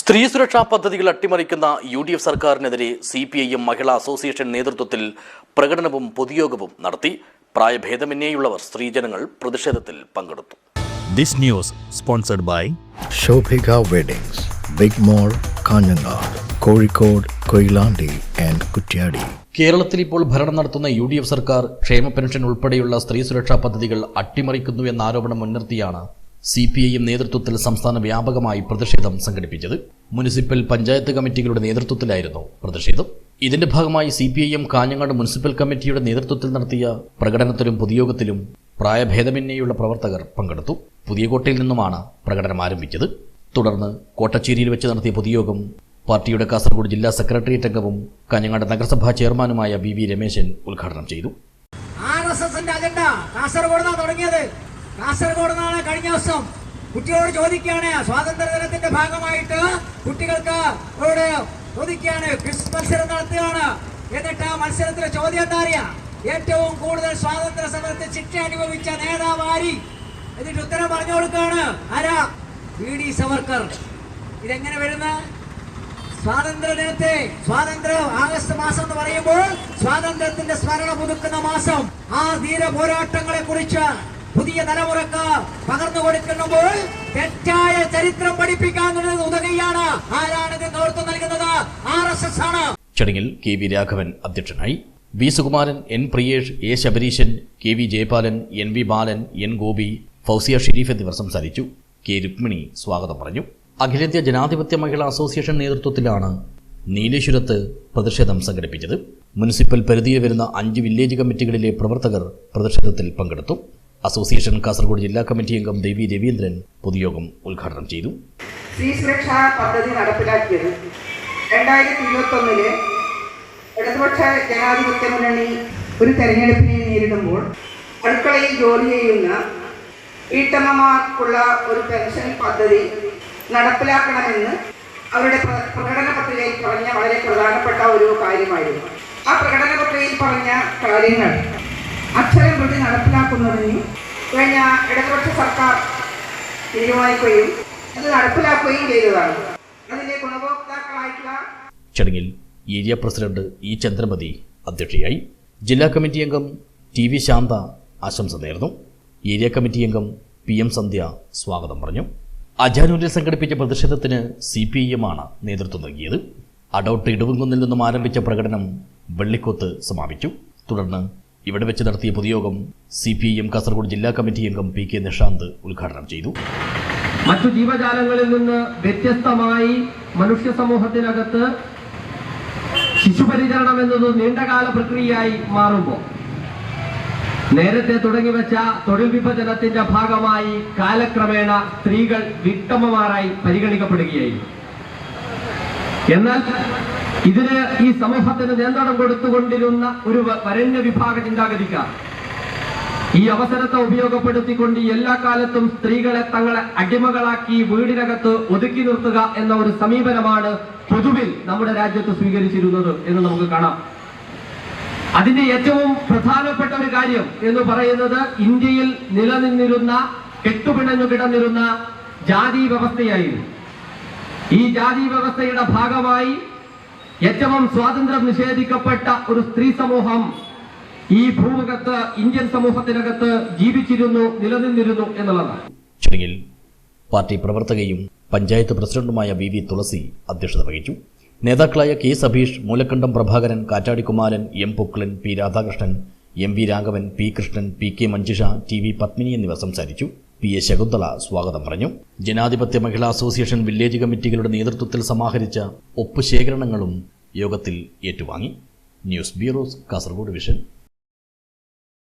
സ്ത്രീ സുരക്ഷാ പദ്ധതികൾ അട്ടിമറിക്കുന്ന UDF സർക്കാരിനെതിരെ CPIM മഹിളാ അസോസിയേഷൻ നേതൃത്വത്തിൽ പ്രകടനവും പൊതുയോഗവും നടത്തി. പ്രായഭേദമന്യേയുള്ളവർ സ്ത്രീജനങ്ങൾ പ്രതിഷേധത്തിൽ പങ്കെടുത്തു. This news sponsored by Shobhika Weddings, Big Mall, Kanyanad, Kozhikode, Koilandi and Kuttiyadi. കേരളത്തിൽ ഇപ്പോൾ ഭരണം നടത്തുന്ന UDF സർക്കാർ ക്ഷേമ പെൻഷൻ ഉൾപ്പെടെയുള്ള സ്ത്രീ സുരക്ഷാ പദ്ധതികൾ അട്ടിമറിക്കുന്നു എന്ന ആരോപണം മുൻനിർത്തിയാണ് CPIM നേതൃത്വത്തിൽ സംസ്ഥാന വ്യാപകമായി പ്രതിഷേധം സംഘടിപ്പിച്ചത്. മുനിസിപ്പൽ പഞ്ചായത്ത് കമ്മിറ്റികളുടെ നേതൃത്വത്തിലായിരുന്നു പ്രതിഷേധം. ഇതിന്റെ ഭാഗമായി CPIM കാഞ്ഞങ്ങാട് മുനിസിപ്പൽ കമ്മിറ്റിയുടെ നേതൃത്വത്തിൽ നടത്തിയ പ്രകടനത്തിലും പൊതുയോഗത്തിലും പ്രായഭേദമന്യേയുള്ള പ്രവർത്തകർ പങ്കെടുത്തു. പുതിയകോട്ടയിൽ നിന്നുമാണ് പ്രകടനം ആരംഭിച്ചത്. തുടർന്ന് കോട്ടച്ചേരിയിൽ വെച്ച് നടത്തിയ പൊതുയോഗം പാർട്ടിയുടെ കാസർഗോഡ് ജില്ലാ സെക്രട്ടേറിയറ്റ് അംഗവും കാഞ്ഞങ്ങാട് നഗരസഭാ ചെയർമാനുമായ BV രമേശൻ ഉദ്ഘാടനം ചെയ്തു. കാസർഗോഡ് നാളെ കഴിഞ്ഞ ദിവസം കുട്ടികളോട് ചോദിക്കുകയാണ്, സ്വാതന്ത്ര്യ ദിനത്തിന്റെ ഭാഗമായിട്ട് കുട്ടികൾക്ക് ചോദിക്കുകയാണ്, ക്വിസ് മത്സരം നടത്തുകയാണ്. എന്നിട്ട് ആ മത്സരത്തിലെ ചോദ്യം എന്താ അറിയാ? ഏറ്റവും കൂടുതൽ സ്വാതന്ത്ര്യ സമരത്തിൽ ശിക്ഷ അനുഭവിച്ച നേതാവ് ആര്? എന്നിട്ട് ഉത്തരം പറഞ്ഞു കൊടുക്കുകയാണ്. ആരാ? VD സവർക്കർ. ഇതെങ്ങനെ വരുന്ന സ്വാതന്ത്ര്യ ദിനത്തെ ആഗസ്റ്റ് മാസം എന്ന് പറയുമ്പോൾ സ്വാതന്ത്ര്യത്തിന്റെ സ്മരണ പുതുക്കുന്ന മാസം. ആ ധീര പോരാട്ടങ്ങളെ കുറിച്ച് പുതിയ തലമുറക്ക് പകർന്നു കൊടുക്കുമ്പോൾ തെറ്റായ ചരിത്രം പഠിപ്പിക്കാൻ ഉതകുകയാണ്. ആരാണിത് നേതൃത്വം നൽകുന്നത്? RSS ആണ്. ചടങ്ങിൽ KV രാഘവൻ അധ്യക്ഷനായി. V Sukumaran, N Priyesh, A Shabareesan, KV Jayapalan, NV Balan, N Gopi, Fousiya Sharif എന്നിവർ സംസാരിച്ചു. K രുക്മിണി സ്വാഗതം പറഞ്ഞു. അഖിലേന്ത്യാ ജനാധിപത്യ മഹിളാ അസോസിയേഷൻ നേതൃത്വത്തിലാണ് നീലേശ്വരത്ത് പ്രതിഷേധം സംഘടിപ്പിച്ചത്. മുനിസിപ്പൽ പരിധിയിൽ വരുന്ന 5 വില്ലേജ് കമ്മിറ്റികളിലെ പ്രവർത്തകർ പ്രതിഷേധത്തിൽ പങ്കെടുത്തു. അസോസിയേഷൻ കാസർഗോഡ് ജില്ലാ കമ്മിറ്റി അംഗം ദേവി രവീന്ദ്രൻ പൊതുയോഗം ഉദ്ഘാടനം ചെയ്തു. സ്ത്രീ സുരക്ഷാ പദ്ധതി നടപ്പിലാക്കിയത് 2021 ഇടതുപക്ഷ ജനാധിപത്യ മുന്നണി ഒരു തെരഞ്ഞെടുപ്പിനെ നേരിടുമ്പോൾ അടുക്കളയിൽ ജോലി ചെയ്യുന്ന വീട്ടമ്മമാർക്കുള്ള ഒരു പെൻഷൻ പദ്ധതി നടപ്പിലാക്കണമെന്ന് അവരുടെ പ്രകടന പത്രികയിൽ പറഞ്ഞ വളരെ പ്രധാനപ്പെട്ട ഒരു കാര്യമായിരുന്നു. ആ പ്രകടന പത്രികയിൽ പറഞ്ഞ കാര്യങ്ങൾ അക്ഷരം പ്രതി നടപ്പിലാക്കുന്നതിന് കഴിഞ്ഞ ഇടതുപക്ഷ സർക്കാർ തീരുമാനിക്കുകയും അത് നടപ്പിലാക്കുകയും ചെയ്തതാണ്. അതിന്റെ ഗുണഭോക്താക്കളായിട്ടുള്ള ചടങ്ങിൽ ഏരിയ പ്രസിഡന്റ് E ചന്ദ്രമതി അധ്യക്ഷയായി. ജില്ലാ കമ്മിറ്റി അംഗം TV ശാന്ത ആശംസ നേർന്നു. ഏരിയ കമ്മിറ്റി അംഗം PM സന്ധ്യ സ്വാഗതം പറഞ്ഞു. അജാനൂരിൽ സംഘടിപ്പിച്ച പ്രതിഷേധത്തിന് CPIM ആണ് നേതൃത്വം നൽകിയത്. അടോട്ട് ഇടവുംകുന്നിൽ നിന്നും ആരംഭിച്ച പ്രകടനം വെള്ളിക്കോത്ത് സമാപിച്ചു. തുടർന്ന് ഇവിടെ വെച്ച് നടത്തിയ പൊതുയോഗം CPIM കാസർഗോഡ് ജില്ലാ കമ്മിറ്റി അംഗം PK നിഷാന്ത് ഉദ്ഘാടനം ചെയ്തു. മറ്റു ജീവജാലങ്ങളിൽ നിന്ന് വ്യത്യസ്തമായി മനുഷ്യ സമൂഹത്തിനകത്ത് ശിശുപരിചരണം എന്നത് നീണ്ടകാല പ്രക്രിയയായി മാറുമ്പോൾ നേരത്തെ തുടങ്ങിവെച്ച തൊഴിൽ വിഭജനത്തിന്റെ ഭാഗമായി കാലക്രമേണ സ്ത്രീകൾ വീട്ടമ്മമാരായി പരിഗണിക്കപ്പെടുകയായിരുന്നു. എന്നാൽ ഇതിന് ഈ സമൂഹത്തിന് നിയന്ത്രണം കൊടുത്തുകൊണ്ടിരുന്ന ഒരു വരേണ്യ വിഭാഗ ചിന്താഗതിക്കാർ ഈ അവസരത്തെ ഉപയോഗപ്പെടുത്തിക്കൊണ്ട് എല്ലാ കാലത്തും സ്ത്രീകളെ തങ്ങളെ അടിമകളാക്കി വീടിനകത്ത് ഒതുക്കി നിർത്തുക എന്ന ഒരു സമീപനമാണ് പൊതുവിൽ നമ്മുടെ രാജ്യത്ത് സ്വീകരിച്ചിരുന്നത് എന്ന് നമുക്ക് കാണാം. അതിന്റെ ഏറ്റവും പ്രധാനപ്പെട്ട ഒരു കാര്യം എന്ന് പറയുന്നത് ഇന്ത്യയിൽ നിലനിന്നിരുന്ന കെട്ടുപിണഞ്ഞു കിടന്നിരുന്ന ജാതി വ്യവസ്ഥയായിരുന്നു. ഈ ജാതി വ്യവസ്ഥയുടെ ഭാഗമായി ഏറ്റവും സ്വാതന്ത്ര്യം നിഷേധിക്കപ്പെട്ട ഒരു സ്ത്രീ സമൂഹം ഈ ഭൂമുഖത്ത് ഇന്ത്യൻ സമൂഹത്തിനകത്ത് ജീവിച്ചിരുന്നു, നിലനിന്നിരുന്നു എന്നുള്ളതാണ്. ചടങ്ങിൽ പാർട്ടി പ്രവർത്തകയും പഞ്ചായത്ത് പ്രസിഡന്റുമായ VV തുളസി അധ്യക്ഷത വഹിച്ചു. നേതാക്കളായ K സഭീഷ്, Moolakandam Prabhakaran, കാറ്റാടിക്കുമാരൻ, M Poklan, P Radhakrishnan, MV Raghavan, P Krishnan, PK Manjusha, TV Padmini എന്നിവർ സംസാരിച്ചു. PA ശകുന്തള സ്വാഗതം പറഞ്ഞു. ജനാധിപത്യ മഹിളാ അസോസിയേഷൻ വില്ലേജ് കമ്മിറ്റികളുടെ നേതൃത്വത്തിൽ സമാഹരിച്ച ഒപ്പ് ശേഖരണങ്ങളും യോഗത്തിൽ ഏറ്റുവാങ്ങി. News bureau Kasaragod vision.